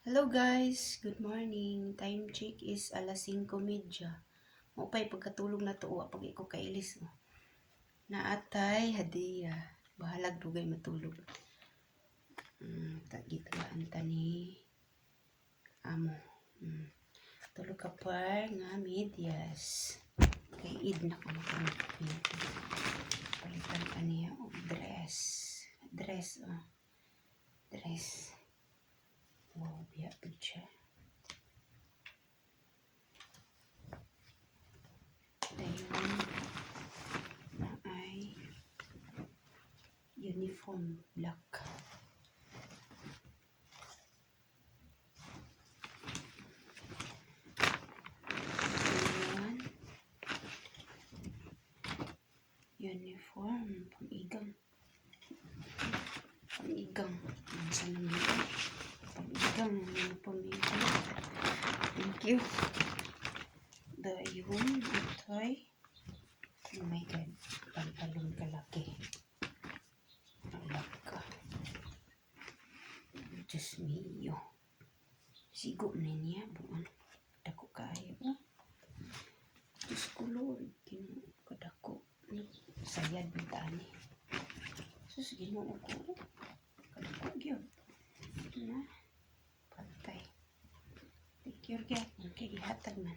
Hello guys, good morning. Time check is alas 5:30. Maupay pagkatulog na to wa pag iko kailis mo. Naatay hadiya. Bahalag dugay matulog. Tagituan ta ni amo. Tulog ka par nga medyas. Kay id na ko makamit. Palitan ka niya og dress. Dress. Wow, biya picture. Dayon na ay uniform black. Ayan. Uniform pang-igang. Sa naman pang-igang pang-igang. Thank you. Dayon ito'y oh my god, pantalon kalaki. Alaka. Diyos mio. Sigo na niya buwan. Dako kayo. Diyos ko Lord. Kadako. Sayad ng tani. Sus, ginoo ko. Kadako gyud. Na. Patay. Take care, get. Okay, ihatag man.